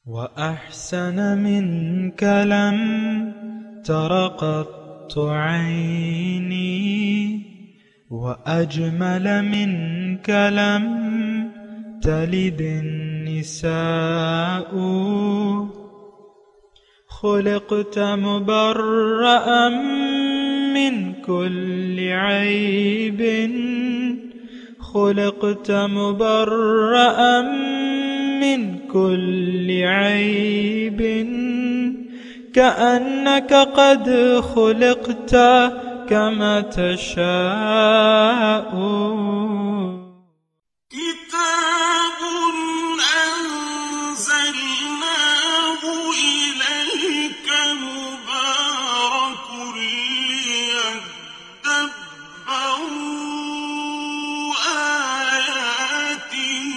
وأحسن منك لم تر قط عيني وأجمل منك لم تلد النساء خلقت مبرأ من كل عيب خلقت مبرأ من كل عيب كأنك قد خلقت كما تشاء كتاب أنزلناه إليك مبارك ليدبروا آياته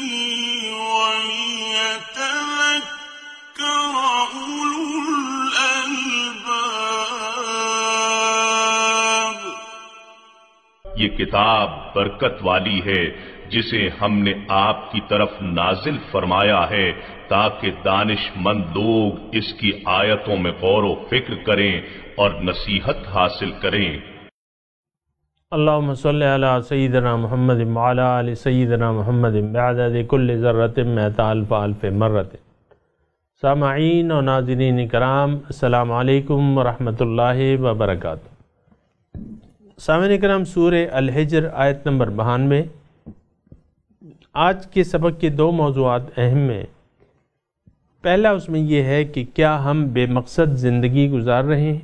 وليتذكر أولو الألباب۔ یہ کتاب برکت والی ہے جسے ہم نے آپ کی طرف نازل فرمایا ہے تاکہ دانش مند لوگ اس کی آیتوں میں غور و فکر کریں اور نصیحت حاصل کریں۔ اللہم صلی علی سیدنا محمد وعلی آل سیدنا محمد بعدد کل ذرۃ مئۃ الف الف مرۃ۔ سامعین و ناظرین کرام، السلام علیکم ورحمۃ اللہ وبرکاتہ۔ سامعین کرام، سورہ الحجر آیت نمبر 92۔ آج کے سبق کے دو موضوعات اہم ہیں۔ پہلا اس میں یہ ہے کہ کیا ہم بے مقصد زندگی گزار رہے ہیں؟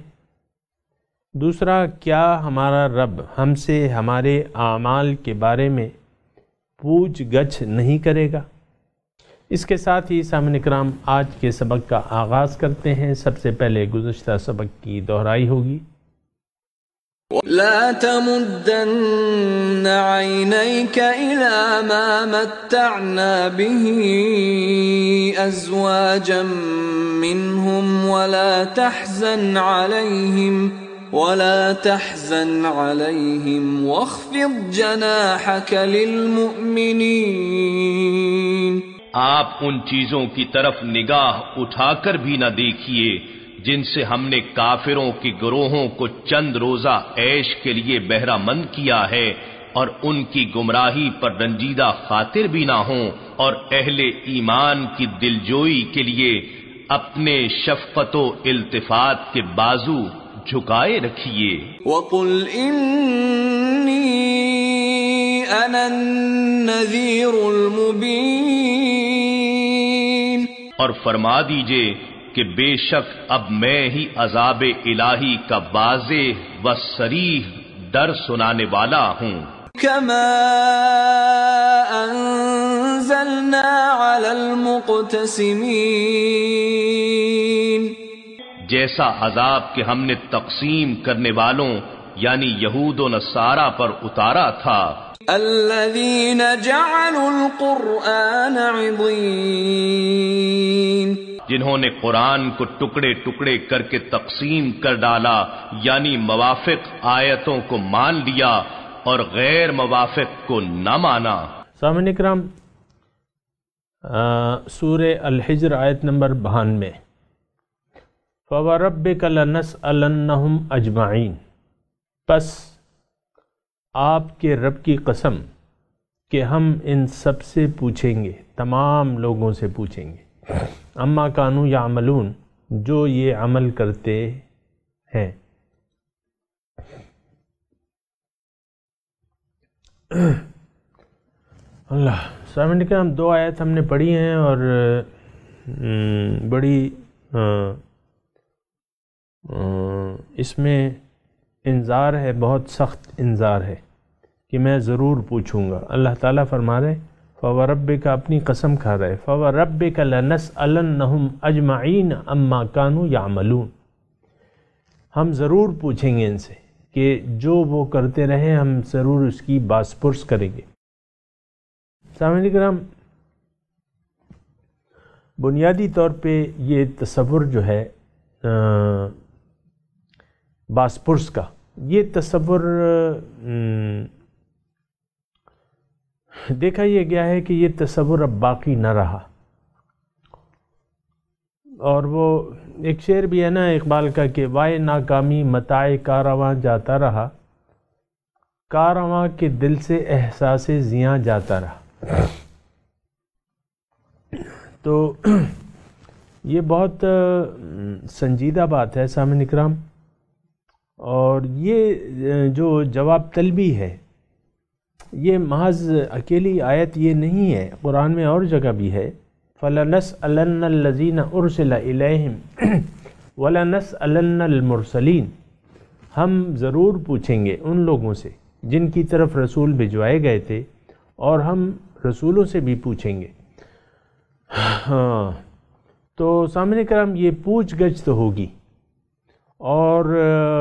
دوسرا، کیا ہمارا رب ہم سے ہمارے اعمال کے بارے میں پوچھ گچھ نہیں کرے گا؟ اس کے ساتھ ہی سامعین کرام آج کے سبق کا آغاز کرتے ہیں۔ سب سے پہلے گزشتہ سبق کی دہرائی ہوگی۔ لا تمدن عينيك إلى ما متعنا به أزواجا منهم ولا تحزن عليهم واخفض جناحك للمؤمنين۔ آپ ان چیزوں کی طرف نگاہ اٹھا کر بھی نہ دیکھیے جن سے ہم نے کافروں کے گروہوں کو چند روزہ عیش کے لیے بہرہ مند کیا ہے، اور ان کی گمراہی پر رنجیدہ خاطر بھی نہ ہوں، اور اہل ایمان کی دلجوئی کے لیے اپنے شفقت و التفات کے بازو جھکائے رکھیے۔ وَقُلْ إِنِّي أَنَا النَّذِيرُ الْمُبِينُ، اور فرما دیجئے کہ بے شک اب میں ہی عذاب الہی کا واضح و صریح ڈر سنانے والا ہوں۔ كما أنزلنا على المقتسمين، جیسا عذاب کہ ہم نے تقسیم کرنے والوں یعنی یہود و نصارہ پر اتارا تھا۔ الذين جعلوا القرآن عضين، جنہوں نے قرآن کو ٹکڑے ٹکڑے کر کے تقسیم کر ڈالا، یعنی موافق آیتوں کو مان لیا اور غیر موافق کو نہ مانا۔ سامعین اکرام، سورہ الحجر آیت نمبر 92۔ فَوَرَبِّكَ لَنَسْأَلَنَّهُمْ أَجْمَعِينَ، پس آپ کے رب کی قسم کہ ہم ان سب سے پوچھیں گے، تمام لوگوں سے پوچھیں گے، اما کانوا یعملون، جو یہ عمل کرتے ہیں۔ اللہ، سامعین کرام، دو آیت ہم نے پڑھی ہیں اور بڑی اس میں انذار ہے، بہت سخت انذار ہے کہ میں ضرور پوچھوں گا۔ اللہ تعالیٰ فرما رہے فَوَرَبِّكَ، اپنی قسم کھا رہے، فَوَرَبِّكَ لَنَسْأَلَنَّهُمْ أَجْمَعِينَ أَمَّا كَانُوا يَعْمَلُونَ، ہم ضرور پوچھیں گے ان سے کہ جو وہ کرتے رہے ہم ضرور اس کی باس پرس کریں گے۔ سامعین کرام، بنیادی طور پہ یہ تصور جو ہے باس پرس کا، یہ تصور دیکھا یہ گیا ہے کہ یہ تصور اب باقی نہ رہا۔ اور وہ ایک شعر بھی ہے نا اقبال کا کہ وائے ناکامی متاع کارواں جاتا رہا، کارواں کے دل سے احساس زیاں جاتا رہا۔ تو یہ بہت سنجیدہ بات ہے سامعین اکرام، اور یہ جو جواب طلبی ہے یہ محض اکیلی آیت یہ نہیں ہے، قرآن میں اور جگہ بھی ہے فَلَنَسْأَلَنَّ الَّذِينَ أُرْسِلَ إِلَيْهِمْ وَلَنَسْأَلَنَّ الْمُرْسَلِينَ، ہم ضرور پوچھیں گے ان لوگوں سے جن کی طرف رسول بھجوائے گئے تھے، اور ہم رسولوں سے بھی پوچھیں گے۔ ہاں تو سامعین کرام یہ پوچھ گچھ تو ہوگی، اور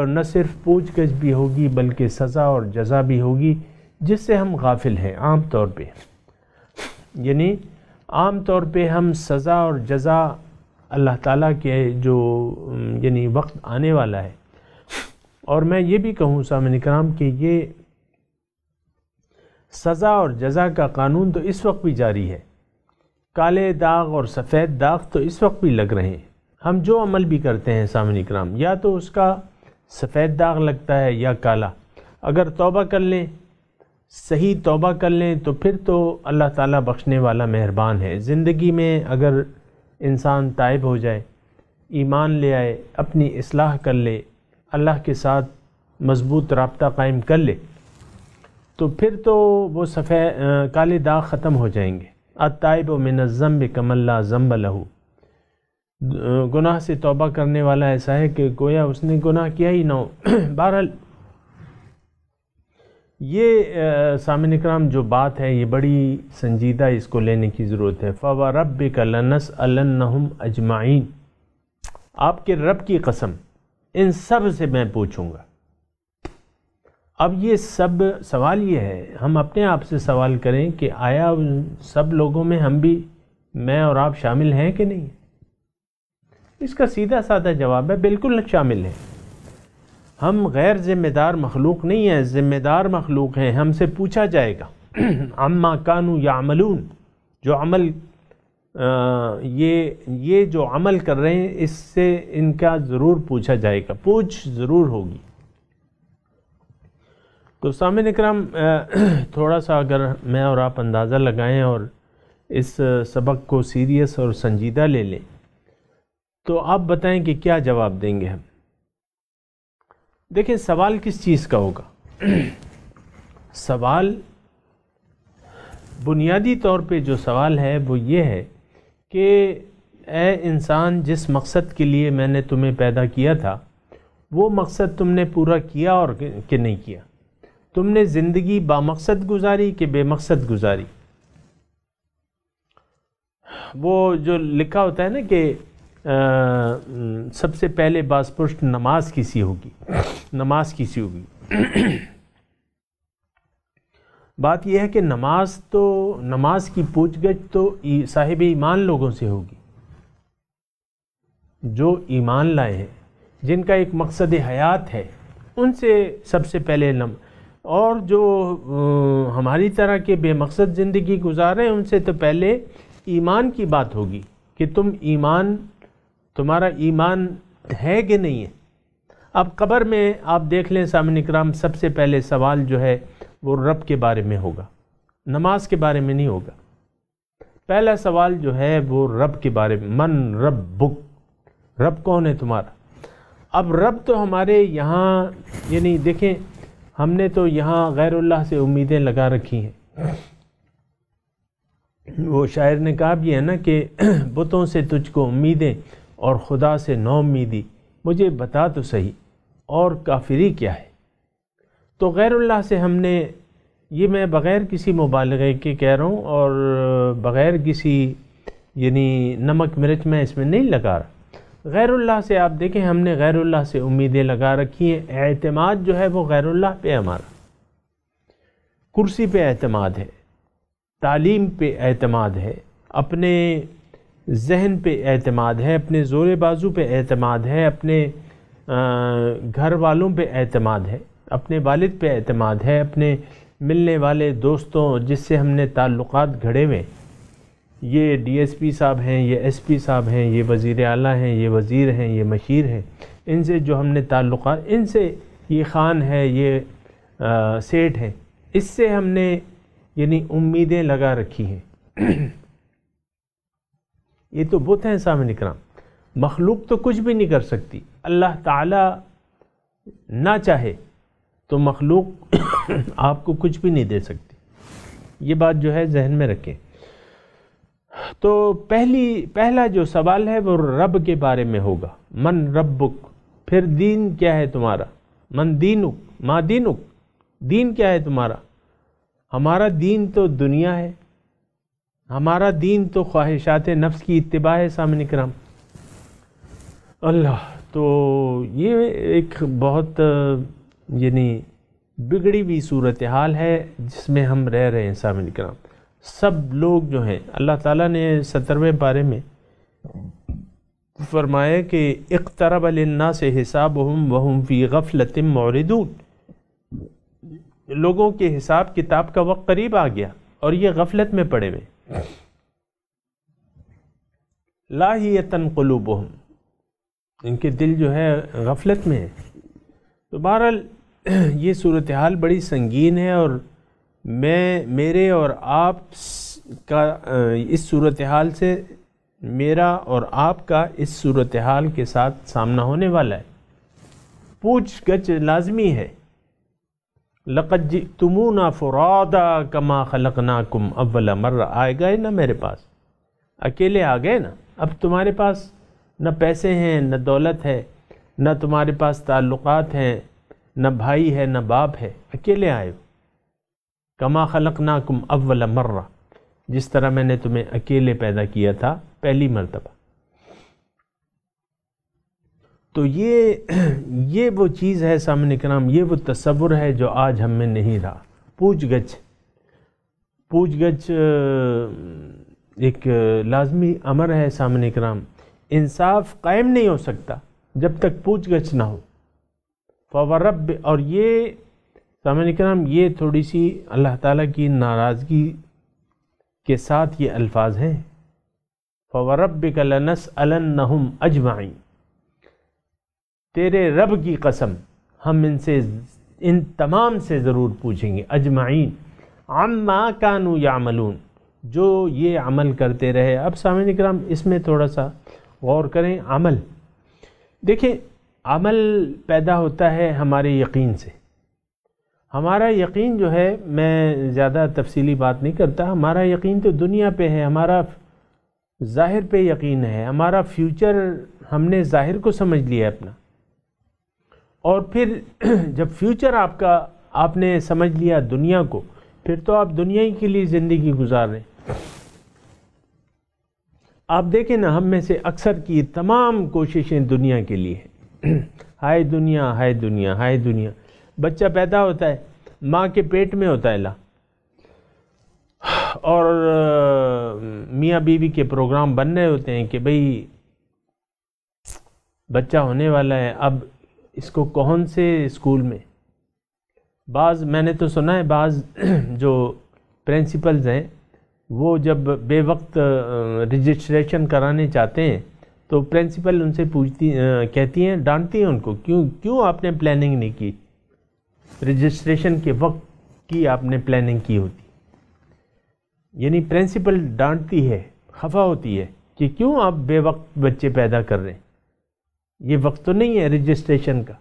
نہ صرف پوچھ گچھ بھی ہوگی بلکہ سزا اور جزا بھی ہوگی، جس سے ہم غافل ہیں عام طور پہ۔ یعنی عام طور پہ ہم سزا اور جزا اللہ تعالیٰ کے جو یعنی وقت آنے والا ہے، اور میں یہ بھی کہوں سامعین کرام کہ یہ سزا اور جزا کا قانون تو اس وقت بھی جاری ہے، کالے داغ اور سفید داغ تو اس وقت بھی لگ رہے ہیں۔ ہم جو عمل بھی کرتے ہیں سامعین کرام، یا تو اس کا سفید داغ لگتا ہے یا کالا۔ اگر توبہ کر لیں، صحیح توبہ کر لیں، تو پھر تو اللہ تعالیٰ بخشنے والا مہربان ہے۔ زندگی میں اگر انسان تائب ہو جائے، ایمان لے آئے، اپنی اصلاح کر لے، اللہ کے ساتھ مضبوط رابطہ قائم کر لے، تو پھر تو وہ کالے داغ ختم ہو جائیں گے۔ التائب من الذنب کمن لا ذنب لہ، گناہ سے توبہ کرنے والا ایسا ہے کہ گویا اس نے گناہ کیا ہی نہ ہو۔ بہرحال یہ سامعین اکرام جو بات ہے یہ بڑی سنجیدہ، اس کو لینے کی ضرورت ہے۔ فَوَرَبِّكَ لَنَسْأَلَنَّهُمْ أَجْمَعِينَ، آپ کے رب کی قسم ان سب سے میں پوچھوں گا۔ اب یہ سب سوال یہ ہے، ہم اپنے آپ سے سوال کریں کہ آیا ان سب لوگوں میں ہم بھی، میں اور آپ شامل ہیں کہ نہیں؟ اس کا سیدھا سادہ جواب ہے بالکل شامل ہیں۔ ہم غیر ذمہ دار مخلوق نہیں ہیں، ذمہ دار مخلوق ہیں۔ ہم سے پوچھا جائے گا عما کانوا یعملون، جو عمل یہ جو عمل کر رہے ہیں اس سے ان کا ضرور پوچھا جائے گا، پوچھ ضرور ہوگی۔ تو سامعین اکرام تھوڑا سا اگر میں اور آپ اندازہ لگائیں اور اس سبق کو سیریس اور سنجیدہ لے لیں، تو آپ بتائیں کہ کیا جواب دیں گے ہم؟ دیکھیں سوال کس چیز کا ہوگا؟ سوال بنیادی طور پہ جو سوال ہے وہ یہ ہے کہ اے انسان، جس مقصد کے لیے میں نے تمہیں پیدا کیا تھا وہ مقصد تم نے پورا کیا اور کہ نہیں کیا؟ تم نے زندگی بامقصد گزاری کہ بے مقصد گزاری؟ وہ جو لکھا ہوتا ہے نا کہ سب سے پہلے باز پشت نماز کسی ہوگی، نماز کسی ہوگی۔ بات یہ ہے کہ نماز کی پوچھ گچھ تو صاحب ایمان لوگوں سے ہوگی، جو ایمان لائے ہیں، جن کا ایک مقصد حیات ہے، ان سے سب سے پہلے اور جو ہماری طرح کے بے مقصد زندگی گزار رہے ہیں ان سے تو پہلے ایمان کی بات ہوگی کہ تمہارا ایمان ہے کہ نہیں ہے۔ اب قبر میں آپ دیکھ لیں سامعین اکرام، سب سے پہلے سوال جو ہے وہ رب کے بارے میں ہوگا، نماز کے بارے میں نہیں ہوگا۔ پہلا سوال جو ہے وہ رب کے بارے میں، من ربک، رب کون ہے تمہارا؟ اب رب تو ہمارے یہاں یعنی دیکھیں ہم نے تو یہاں غیر اللہ سے امیدیں لگا رکھی ہیں۔ وہ شاعر نے کہا بھی ہے نا کہ بتوں سے تجھ کو امیدیں اور خدا سے نو امیدی، مجھے بتا تو صحیح اور کافری کیا ہے؟ تو غیر اللہ سے ہم نے، یہ میں بغیر کسی مبالغے کے کہہ رہا ہوں اور بغیر کسی یعنی نمک مرچ میں اس میں نہیں لگا رہا، غیر اللہ سے آپ دیکھیں ہم نے غیر اللہ سے امیدیں لگا رکھی ہیں۔ اعتماد جو ہے وہ غیر اللہ پہ ہمارا، کرسی پہ اعتماد ہے، تعلیم پہ اعتماد ہے، اپنے ذہن پہ اعتماد ہے، اپنے زور بازو پہ اعتماد ہے، اپنے گھر والوں پہ اعتماد ہے، اپنے والد پہ اعتماد ہے، اپنے ملنے والے دوستوں جس سے ہم نے تعلقات گھڑے ہوئے یہ ڈی ایس پی صاحب ہیں، یہ ایس پی صاحب ہیں، یہ وزیر اعلیٰ ہیں، یہ وزیر ہیں، یہ مشیر ہیں، ان سے جو ہم نے تعلقات، ان سے یہ خان ہے، یہ سیٹھ ہے، اس سے ہم نے یعنی امیدیں لگا رکھی ہیں۔ یہ تو بت ہیں سامعین کرام، مخلوق تو کچھ بھی نہیں کر سکتی۔ اللہ تعالیٰ نہ چاہے تو مخلوق آپ کو کچھ بھی نہیں دے سکتی، یہ بات جو ہے ذہن میں رکھیں۔ تو پہلا جو سوال ہے وہ رب کے بارے میں ہوگا، من ربک، پھر دین کیا ہے تمہارا، من دینک، ما دینک، دین کیا ہے تمہارا۔ ہمارا دین تو دنیا ہے، ہمارا دین تو خواہشات نفس کی اتباع ہے سامعین کرام۔ اللہ، تو یہ ایک بہت یعنی بگڑی ہوئی صورتحال ہے جس میں ہم رہ رہے ہیں سامعین کرام۔ سب لوگ جو ہیں، اللہ تعالیٰ نے 17ویں پارے میں فرمایا کہ اقترب للناس حسابهم وهم فی غفلۃ معرضون، لوگوں کے حساب کتاب کا وقت قریب آ گیا اور یہ غفلت میں پڑے ہوئے۔ لاہیۃ قلوبہم، ان کے دل جو ہے غفلت میں ہے۔ تو بہرحال یہ صورتحال بڑی سنگین ہے، اور میرے اور آپ کا اس صورتحال سے، میرا اور آپ کا اس صورتحال کے ساتھ سامنا ہونے والا ہے۔ پوچھ گچھ لازمی ہے۔ لقد جئتمونا فرادا کما خلقناکم اول مرہ، آئے گئے نا میرے پاس، اکیلے آ گئے نا، اب تمہارے پاس نہ پیسے ہیں، نہ دولت ہے، نہ تمہارے پاس تعلقات ہیں، نہ بھائی ہے، نہ باپ ہے، اکیلے آئے ہو۔ کما خلقناکم اول مرہ، جس طرح میں نے تمہیں اکیلے پیدا کیا تھا پہلی مرتبہ۔ تو یہ وہ چیز ہے سامعین کرام، یہ وہ تصور ہے جو آج ہم میں نہیں رہا۔ پوچھ گچھ ایک لازمی امر ہے سامعین کرام۔ انصاف قائم نہیں ہو سکتا جب تک پوچھ گچھ نہ ہو۔ فورب، اور یہ سامعین کرام یہ تھوڑی سی اللہ تعالیٰ کی ناراضگی کے ساتھ یہ الفاظ ہیں۔ فوربک لنسألنہم اجمعین، تیرے رب کی قسم ہم ان تمام سے ضرور پوچھیں گے، اجمعین، عما کانوا یعملون، جو یہ عمل کرتے رہے۔ اب سامعین اکرام اس میں تھوڑا سا غور کریں۔ عمل، دیکھیں عمل پیدا ہوتا ہے ہمارے یقین سے۔ ہمارا یقین جو ہے، میں زیادہ تفصیلی بات نہیں کرتا، ہمارا یقین تو دنیا پہ ہے، ہمارا ظاہر پہ یقین ہے، ہمارا فیوچر ہم نے ظاہر کو سمجھ لیا ہے اپنا، اور پھر جب فیوچر آپ نے سمجھ لیا دنیا کو، پھر تو آپ دنیا ہی کے لیے زندگی گزار رہے ہیں۔ آپ دیکھیں نا، ہم میں سے اکثر کی تمام کوششیں دنیا کے لیے ہیں۔ ہائے دنیا، ہائے دنیا، ہائے دنیا۔ بچہ پیدا ہوتا ہے، ماں کے پیٹ میں ہوتا ہے اور میاں بیوی کے پروگرام بن رہے ہوتے ہیں کہ بھئی بچہ ہونے والا ہے، اب اس کو کون سے اسکول میں۔ بعض میں نے تو سنا ہے، بعض جو پرنسپلز ہیں وہ جب بے وقت رجسٹریشن کرانے چاہتے ہیں تو پرنسپل ان سے کہتی ہیں، ڈانٹتی ہیں ان کو، کیوں آپ نے پلاننگ نہیں کی، رجسٹریشن کے وقت کی آپ نے پلاننگ کی ہوتی۔ یعنی پرنسپل ڈانٹتی ہے، خفا ہوتی ہے کہ کیوں آپ بے وقت بچے پیدا کر رہے ہیں، یہ وقت تو نہیں ہے رجسٹریشن کا۔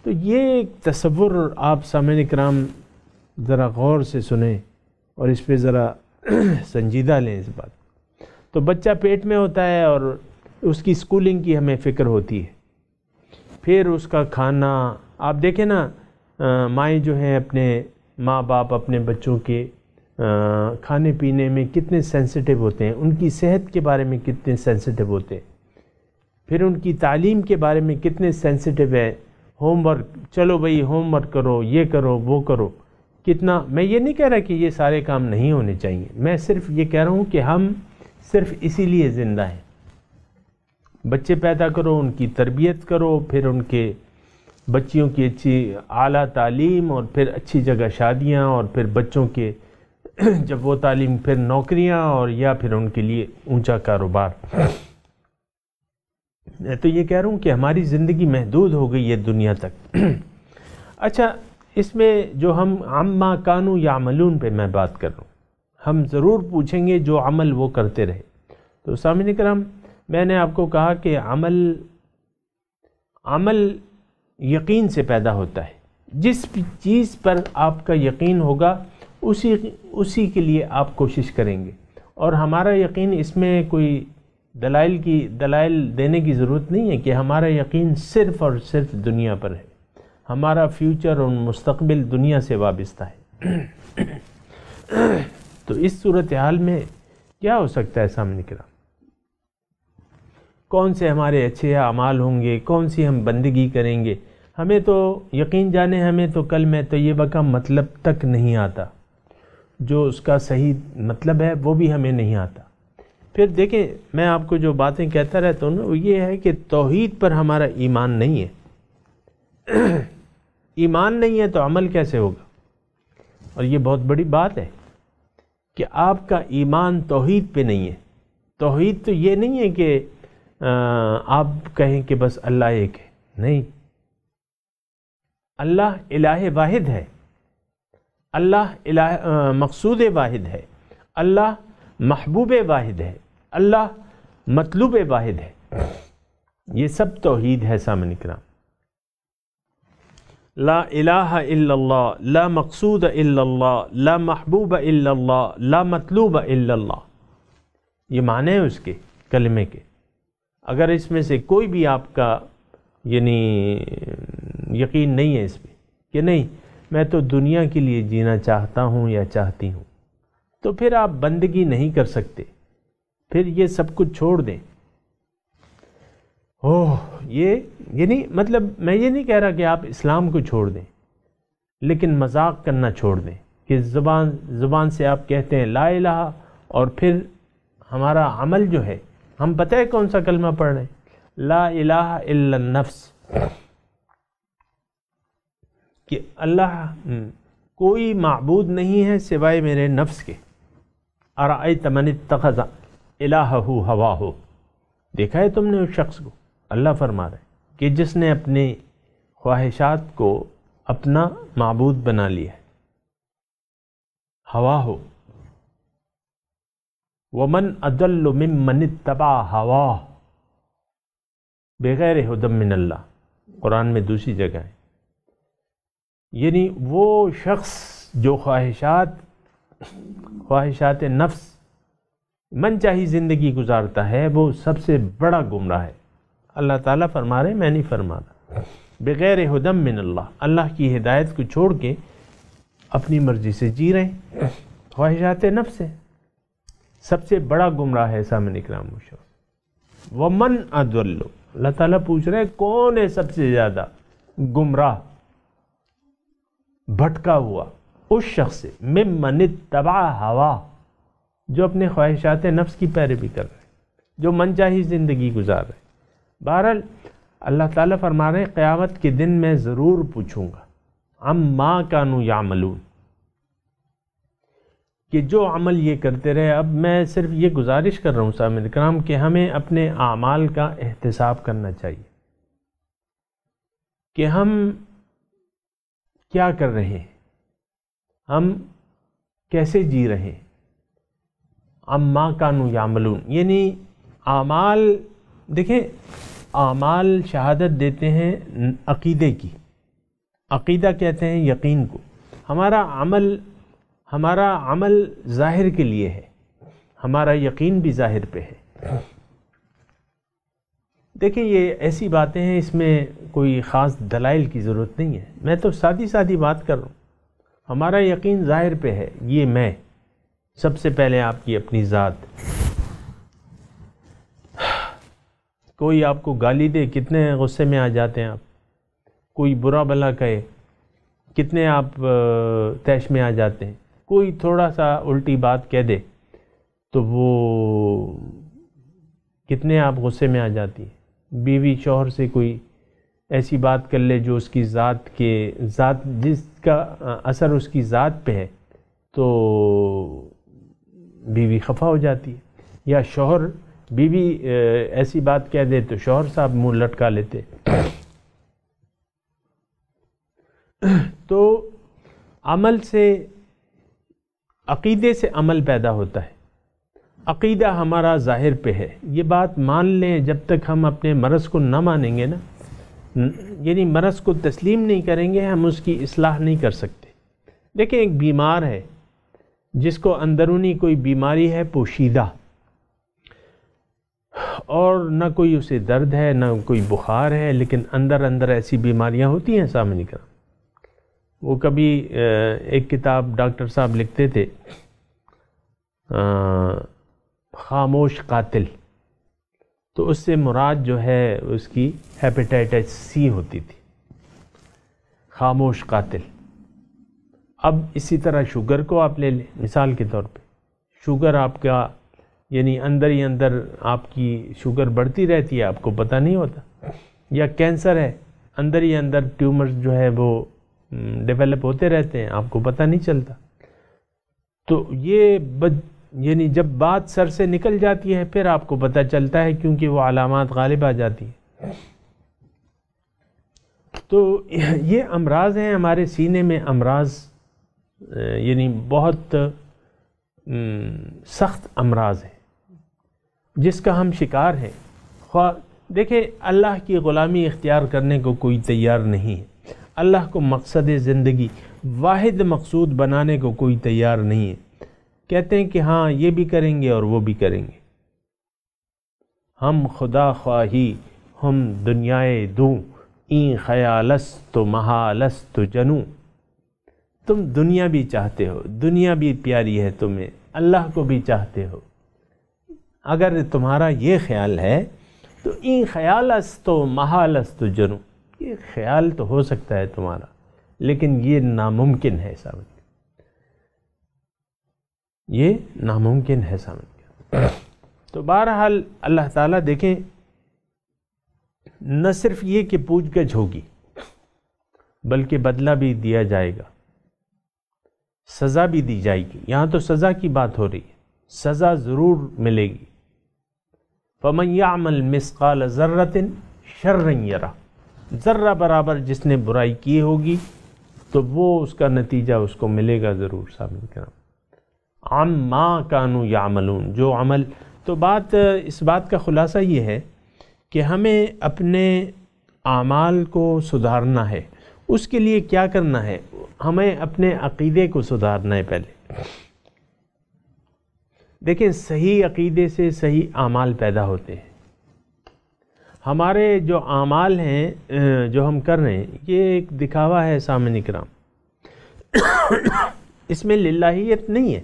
تو یہ ایک تصور آپ سامعین اکرام ذرا غور سے سنیں اور اس پہ ذرا سنجیدہ لیں اس بات۔ تو بچہ پیٹ میں ہوتا ہے اور اس کی سکولنگ کی ہمیں فکر ہوتی ہے، پھر اس کا کھانا۔ آپ دیکھیں نا، مائیں جو ہیں، اپنے ماں باپ اپنے بچوں کے کھانے پینے میں کتنے سینسٹیو ہوتے ہیں، ان کی صحت کے بارے میں کتنے سینسٹیو ہوتے ہیں، پھر ان کی تعلیم کے بارے میں کتنے سینسٹیو ہے۔ ہوم ورک، چلو بھئی ہوم ورک کرو، یہ کرو وہ کرو، کتنا۔ میں یہ نہیں کہہ رہا کہ یہ سارے کام نہیں ہونے چاہیے، میں صرف یہ کہہ رہا ہوں کہ ہم صرف اسی لیے زندہ ہیں۔ بچے پیدا کرو، ان کی تربیت کرو، پھر ان کے بچیوں کی اچھی اعلیٰ تعلیم، اور پھر اچھی جگہ شادیاں، اور پھر بچوں کے جب وہ تعلیم پھر نوکریاں اور یا پھر ان کے لیے اونچا کاروبار. میں تو یہ کہہ رہا ہوں کہ ہماری زندگی محدود ہو گئی ہے دنیا تک. اچھا، اس میں جو ہم عما کانوا یعملون پہ میں بات کر رہا ہوں، ہم ضرور پوچھیں گے جو عمل وہ کرتے رہے. تو سامعین کرام، میں نے آپ کو کہا کہ عمل یقین سے پیدا ہوتا ہے. جس بھی چیز پر آپ کا یقین ہوگا اسی کے لیے آپ کوشش کریں گے. اور ہمارا یقین، اس میں کوئی دلائل دینے کی ضرورت نہیں ہے کہ ہمارا یقین صرف اور صرف دنیا پر ہے. ہمارا فیوچر اور مستقبل دنیا سے وابستہ ہے. تو اس صورتحال میں کیا ہو سکتا ہے سامنے کرام؟ کون سے ہمارے اچھے اعمال ہوں گے، کون سی ہم بندگی کریں گے؟ ہمیں تو یقین جانے، ہمیں تو کلمہ طیبہ کا مطلب تک نہیں آتا، جو اس کا صحیح مطلب ہے وہ بھی ہمیں نہیں آتا. پھر دیکھیں، میں آپ کو جو باتیں کہتا رہتا ہوں نا، وہ یہ ہے کہ توحید پر ہمارا ایمان نہیں ہے. ایمان نہیں ہے تو عمل کیسے ہوگا؟ اور یہ بہت بڑی بات ہے کہ آپ کا ایمان توحید پہ نہیں ہے. توحید تو یہ نہیں ہے کہ آپ کہیں کہ بس اللہ ایک ہے. نہیں، اللہ الہ واحد ہے، اللہ مقصود واحد ہے، اللہ محبوب واحد ہے، اللہ مطلوب واحد ہے. یہ سب توحید ہے سامعین کرام. لا الہ الا اللہ، لا مقصود الا اللہ، لا محبوب الا اللہ، لا مطلوب الا اللہ. یہ معنی ہے اس کے کلمے کے. اگر اس میں سے کوئی بھی آپ کا یعنی یقین نہیں ہے اس پہ کہ نہیں میں تو دنیا کے لیے جینا چاہتا ہوں یا چاہتی ہوں، تو پھر آپ بندگی نہیں کر سکتے. پھر یہ سب کچھ چھوڑ دیں. یہ نہیں مطلب، میں یہ نہیں کہہ رہا کہ آپ اسلام کو چھوڑ دیں، لیکن مذاق کرنا چھوڑ دیں کہ زبان سے آپ کہتے ہیں لا الہ، اور پھر ہمارا عمل جو ہے، ہم پتہ ہے کون سا کلمہ پڑھ رہے ہیں؟ لا الہ الا النفس، کہ اللہ کوئی معبود نہیں ہے سوائے میرے نفس کے. ارأیت من اتخذ الہہ ہواہ، دیکھا ہے تم نے اس شخص کو؟ اللہ فرما رہا ہے کہ جس نے اپنی خواہشات کو اپنا معبود بنا لیا ہے. ہواہ، ومن اضل ممن اتبع ہواہ بغیر ہدی من اللہ، قرآن میں دوسری جگہ ہے. یعنی وہ شخص جو خواہشات نفس من چاہی زندگی گزارتا ہے، وہ سب سے بڑا گمراہ ہے. اللہ تعالیٰ فرما رہے ہیں، میں نہیں فرما رہا. بغیر ہدی من اللہ، اللہ کی ہدایت کو چھوڑ کے اپنی مرضی سے جی رہے ہیں، خواہشات نفس ہے. سب سے بڑا گمراہ ہے سامعین اکرام وہ شخص. ومن اضل، اللہ تعالیٰ پوچھ رہے ہیں کون ہے سب سے زیادہ گمراہ، بھٹکا ہوا؟ اس شخص سے ممن اتبع ہوا، جو اپنے خواہشات نفس کی پیروی کر رہے، جو من چاہی زندگی گزار رہے. بہرحال اللہ تعالیٰ فرما رہے ہیں قیامت کے دن میں ضرور پوچھوں گا عما کانوا یعملون، کہ جو عمل یہ کرتے رہے. اب میں صرف یہ گزارش کر رہا ہوں سامعین کرام کہ ہمیں اپنے اعمال کا احتساب کرنا چاہیے کہ ہم کیا کر رہے ہیں، ہم کیسے جی رہے ہیں. عما کانوا یعملون، یعنی اعمال، دیکھیں اعمال شہادت دیتے ہیں عقیدے کی. عقیدہ کہتے ہیں یقین کو. ہمارا عمل ظاہر کے لیے ہے، ہمارا یقین بھی ظاہر پہ ہے. دیکھیں یہ ایسی باتیں ہیں، اس میں کوئی خاص دلائل کی ضرورت نہیں ہے. میں تو سادی بات کر رہا ہوں. ہمارا یقین ظاہر پہ ہے. یہ میں سب سے پہلے آپ کی اپنی ذات. کوئی آپ کو گالی دے، کتنے غصے میں آ جاتے ہیں آپ. کوئی برا بھلا کہے، کتنے آپ طیش میں آ جاتے ہیں. کوئی تھوڑا سا الٹی بات کہہ دے تو وہ کتنے آپ غصے میں آ جاتی ہیں. بیوی شوہر سے کوئی ایسی بات کر لے جو اس کی ذات جس کا اثر اس کی ذات پہ ہے، تو بیوی خفا ہو جاتی ہے، یا شوہر بیوی ایسی بات کہہ دے تو شوہر صاحب منہ لٹکا لیتے. تو عمل سے، عقیدے سے عمل پیدا ہوتا ہے. عقیدہ ہمارا ظاہر پہ ہے، یہ بات مان لیں. جب تک ہم اپنے مرض کو نہ مانیں گے نا، یعنی مرض کو تسلیم نہیں کریں گے، ہم اس کی اصلاح نہیں کر سکتے. دیکھیں ایک بیمار ہے جس کو اندرونی کوئی بیماری ہے پوشیدہ، اور نہ کوئی اسے درد ہے نہ کوئی بخار ہے، لیکن اندر اندر ایسی بیماریاں ہوتی ہیں سامنے کرام. وہ کبھی ایک کتاب ڈاکٹر صاحب لکھتے تھے خاموش قاتل، تو اس سے مراد جو ہے اس کی ہیپیٹائٹس سی ہوتی تھی، خاموش قاتل. اب اسی طرح شوگر کو آپ لے لیں مثال کے طور پہ، شوگر آپ کا یعنی اندر ہی اندر آپ کی شوگر بڑھتی رہتی ہے، آپ کو پتہ نہیں ہوتا. یا کینسر ہے، اندر ہی اندر ٹیومرز جو ہے وہ ڈیولپ ہوتے رہتے ہیں، آپ کو پتہ نہیں چلتا. تو یہ یعنی جب بات سر سے نکل جاتی ہے پھر آپ کو پتہ چلتا ہے، کیونکہ وہ علامات غالب آ جاتی ہیں. تو یہ امراض ہیں ہمارے سینے میں، امراض یعنی بہت سخت امراض ہیں جس کا ہم شکار ہیں. دیکھیں اللہ کی غلامی اختیار کرنے کو کوئی تیار نہیں ہے، اللہ کو مقصد زندگی واحد مقصود بنانے کو کوئی تیار نہیں ہے. کہتے ہیں کہ ہاں یہ بھی کریں گے اور وہ بھی کریں گے. ہم خدا خواہی ہم دنیائے دوں، این خیالست تو محالست جنوں. تم دنیا بھی چاہتے ہو، دنیا بھی پیاری ہے تمہیں، اللہ کو بھی چاہتے ہو. اگر تمہارا یہ خیال ہے تو این خیالست تو محالست جنوں، یہ خیال تو ہو سکتا ہے تمہارا، لیکن یہ ناممکن ہے سامنے، یہ ناممکن ہے سامنے. تو بہرحال اللہ تعالیٰ دیکھیں نہ صرف یہ کہ پوچھ گچھ ہوگی بلکہ بدلہ بھی دیا جائے گا، سزا بھی دی جائے گی. یہاں تو سزا کی بات ہو رہی ہے، سزا ضرور ملے گی. فَمَنْ يَعْمَلْ مِثْقَالَ ذَرَّةٍ شَرًّا يَرَهُ، ذرہ برابر جس نے برائی کی ہوگی تو وہ اس کا نتیجہ اس کو ملے گا ضرور. سامنے کرام عَمَّا كَانُوا يَعْمَلُونَ، جو عمل. تو اس بات کا خلاصہ یہ ہے کہ ہمیں اپنے اعمال کو سدھارنا ہے. اس کے لیے کیا کرنا ہے؟ ہمیں اپنے عقیدے کو سدھارنا ہے پہلے. دیکھیں صحیح عقیدے سے صحیح اعمال پیدا ہوتے ہیں. ہمارے جو اعمال ہیں جو ہم کر رہے ہیں یہ ایک دکھاوا ہے سامعین کرام، اس میں للہیت نہیں ہے،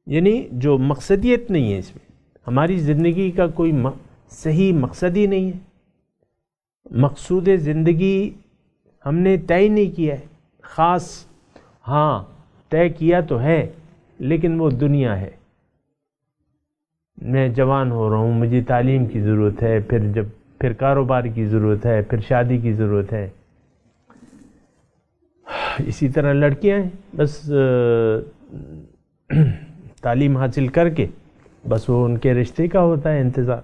یعنی جو مقصدیت نہیں ہے اس میں. ہماری زندگی کا کوئی صحیح مقصد ہی نہیں ہے. مقصود زندگی ہم نے طے نہیں کیا ہے خاص. ہاں طے کیا تو ہے لیکن وہ دنیا ہے. میں جوان ہو رہا ہوں، مجھے تعلیم کی ضرورت ہے، پھر کاروبار کی ضرورت ہے، پھر شادی کی ضرورت ہے. اسی طرح لڑکیاں ہیں، بس تعلیم حاصل کر کے بس وہ ان کے رشتے کا ہوتا ہے انتظار.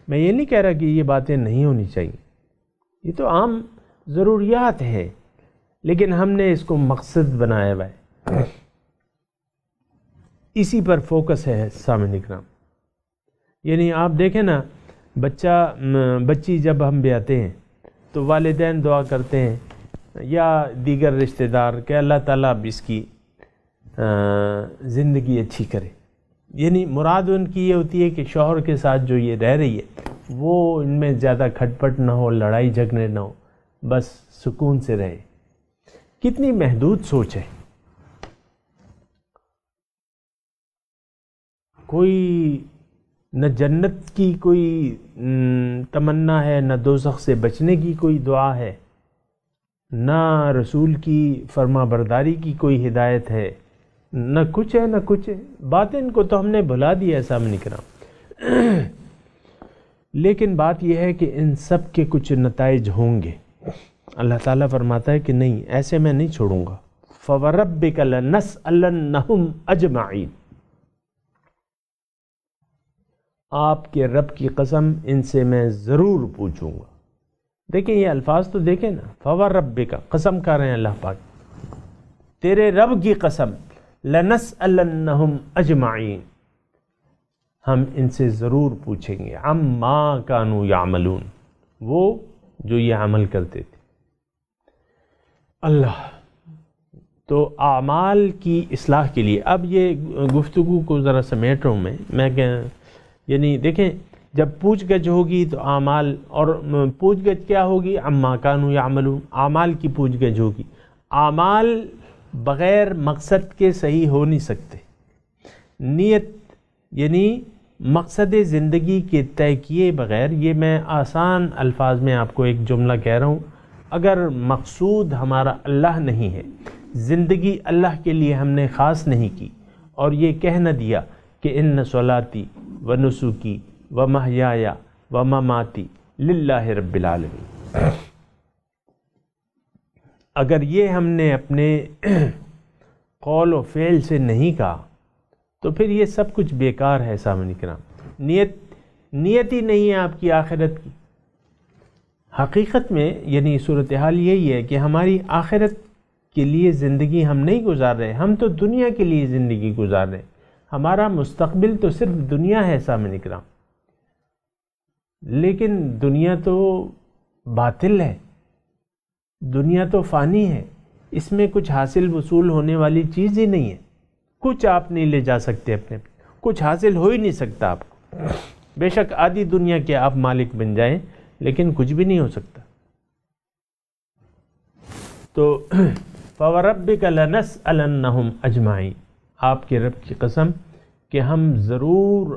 میں یہ نہیں کہہ رہا کہ یہ باتیں نہیں ہونی چاہیے، یہ تو عام ضروریات ہیں، لیکن ہم نے اس کو مقصد بنایا ہوا ہے. اسی پر فوکس ہے سامعین کرام. یعنی آپ دیکھیں نا، بچی جب ہم بیاتے ہیں تو والدین دعا کرتے ہیں یا دیگر رشتہ دار کہ اللہ تعالیٰ اب اس کی زندگی اچھی کرے. یعنی مراد ان کی یہ ہوتی ہے کہ شوہر کے ساتھ جو یہ رہ رہی ہے وہ ان میں زیادہ کھٹ پٹ نہ ہو، لڑائی جھگڑے نہ ہو، بس سکون سے رہے. کتنی محدود سوچ ہے. کوئی نہ جنت کی کوئی تمنا ہے، نہ دوزخ سے بچنے کی کوئی دعا ہے، نہ رسول کی فرما برداری کی کوئی ہدایت ہے، نہ کچھ ہے نہ کچھ ہے. باطن کو تو ہم نے بھلا دیا ہے سامنے کرام. لیکن بات یہ ہے کہ ان سب کے کچھ نتائج ہوں گے. اللہ تعالیٰ فرماتا ہے کہ نہیں، ایسے میں نہیں چھوڑوں گا. فوربک لنسألنہم اجمعین، آپ کے رب کی قسم ان سے میں ضرور پوچھوں گا۔ دیکھیں یہ الفاظ تو دیکھیں نا، فوربک، قسم کر رہے ہیں اللہ پاک، تیرے رب کی قسم، لنسألنہم اجمعین، ہم ان سے ضرور پوچھیں گے، عما کانوا یعملون، وہ جو یہ عمل کرتے تھے۔ اللہ تو اعمال کی اصلاح کے لیے، اب یہ گفتگو کو ذرا سمیٹ رہا ہوں میں یعنی دیکھیں جب پوچھ گچھ ہوگی تو اعمال، اور پوچھ گچھ کیا ہوگی؟ عما کانوا یعملون، اعمال کی پوچھ گچھ ہوگی۔ اعمال بغیر مقصد کے صحیح ہو نہیں سکتے۔ نیت یعنی مقصد زندگی کے طے کیے بغیر، یہ میں آسان الفاظ میں آپ کو ایک جملہ کہہ رہا ہوں، اگر مقصود ہمارا اللہ نہیں ہے، زندگی اللہ کے لیے ہم نے خاص نہیں کی، اور یہ کہہ نہ دیا کہ ان صلاتی و نسکی و محیای و مماتی للہ رب العالمین، اگر یہ ہم نے اپنے قول و فعل سے نہیں کہا تو پھر یہ سب کچھ بیکار ہے۔ سامعین کرام، نیت ہی نہیں ہے آپ کی آخرت کی۔ حقیقت میں یعنی صورتحال یہی ہے کہ ہماری آخرت کے لیے زندگی ہم نہیں گزار رہے، ہم تو دنیا کے لیے زندگی گزار رہے ہیں۔ ہمارا مستقبل تو صرف دنیا ہے سامعین کرام، لیکن دنیا تو باطل ہے، دنیا تو فانی ہے، اس میں کچھ حاصل وصول ہونے والی چیز ہی نہیں ہے، کچھ آپ نہیں لے جا سکتے اپنے، کچھ حاصل ہو ہی نہیں سکتا آپ کو، بے شک آدھی دنیا کے آپ مالک بن جائیں لیکن کچھ بھی نہیں ہو سکتا۔ تو فوربک لنسألنہم اجمعین، آپ کے رب کی قسم کہ ہم ضرور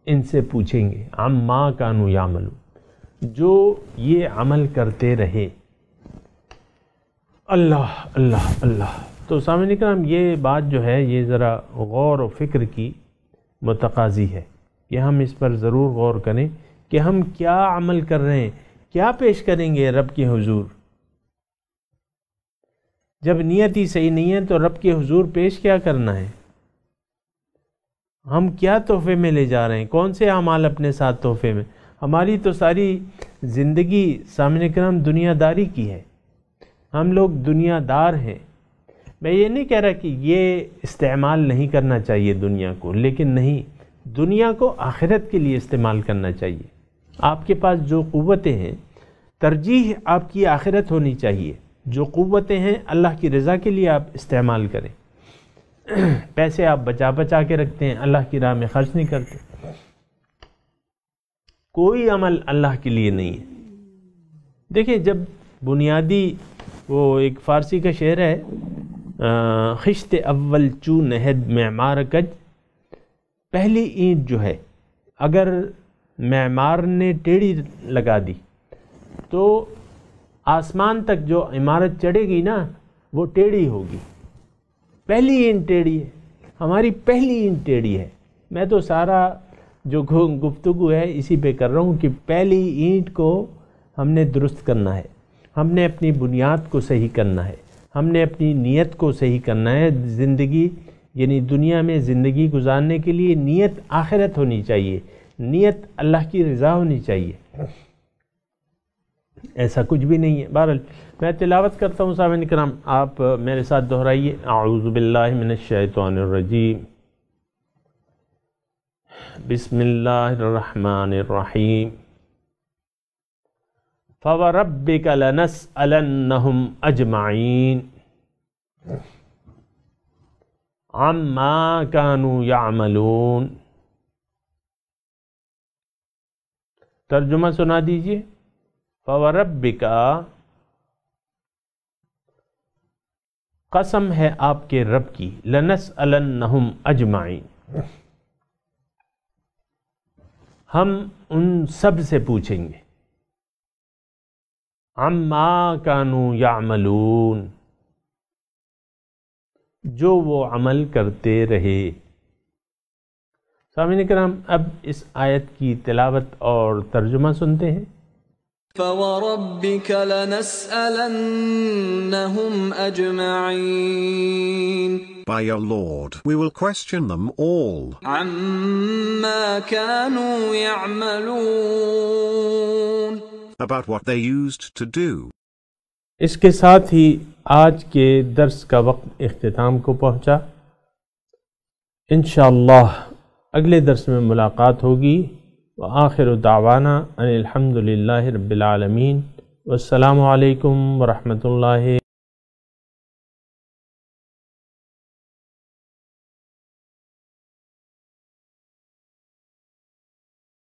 ان سے پوچھیں گے، عما کانوا یعملون، جو یہ عمل کرتے رہے۔ اللہ اللہ اللہ۔ تو سامعین کرام یہ بات جو ہے یہ ذرا غور و فکر کی متقاضی ہے کہ ہم اس پر ضرور غور کریں کہ ہم کیا عمل کر رہے ہیں، کیا پیش کریں گے رب کے حضور۔ جب نیت ہی صحیح نہیں ہے تو رب کے حضور پیش کیا کرنا ہے؟ ہم کیا تحفے میں لے جا رہے ہیں؟ کون سے اعمال اپنے ساتھ تحفے میں؟ ہماری تو ساری زندگی سامعین کرام دنیا داری کی ہے، ہم لوگ دنیا دار ہیں۔ میں یہ نہیں کہہ رہا کہ یہ استعمال نہیں کرنا چاہیے دنیا کو، لیکن نہیں، دنیا کو آخرت کے لیے استعمال کرنا چاہیے۔ آپ کے پاس جو قوتیں ہیں ترجیح آپ کی آخرت ہونی چاہیے، جو قوتیں ہیں اللہ کی رضا کے لیے آپ استعمال کریں۔ پیسے آپ بچا کے رکھتے ہیں، اللہ کی راہ میں خرچ نہیں کرتے۔ کوئی عمل اللہ کے لیے نہیں ہے۔ دیکھیں جب بنیادی وہ ایک فارسی کا شعر ہے، خشت اول چو نہد معمار کج، پہلی اینٹ جو ہے اگر معمار نے ٹیڑھی لگا دی تو آسمان تک جو عمارت چڑھے گی نا وہ ٹیڑھی ہوگی۔ پہلی اینٹ ٹیڑھی ہے، ہماری پہلی اینٹ ٹیڑھی ہے۔ میں تو سارا جو گفتگو ہے اسی پہ کر رہا ہوں کہ پہلی اینٹ کو ہم نے درست کرنا ہے، ہم نے اپنی بنیاد کو صحیح کرنا ہے، ہم نے اپنی نیت کو صحیح کرنا ہے۔ زندگی یعنی دنیا میں زندگی گزارنے کے لیے نیت آخرت ہونی چاہیے، نیت اللہ کی رضا ہونی چاہیے، ایسا کچھ بھی نہیں ہے۔ بہرحال میں تلاوت کرتا ہوں سامعین کرام، آپ میرے ساتھ دہرائیے۔ اعوذ باللہ من الشیطان الرجیم، بسم اللہ الرحمن الرحیم، فوربک لنسألنہم اجمعین عما کانوا یعملون۔ ترجمہ سنا دیجئے۔ فوربک، قسم ہے آپ کے رب کی، لنسألنہم اجمعین، ہم ان سب سے پوچھیں گے، عما کانوا یعملون، جو وہ عمل کرتے رہے۔ سامعین کرام اب اس آیت کی تلاوت اور ترجمہ سنتے ہیں۔ فوربك لنسألنهم أجمعين. By your Lord, we will question them all. عما كانوا يعملون. About what they used to do. اس کے ساتھ ہی آج کے درس کا وقت اختتام کو پہنچا. انشاءاللہ اگلے درس میں ملاقات ہوگی. وآخر دعوانا ان الحمد للہ رب العالمین. والسلام علیکم ورحمۃ اللہ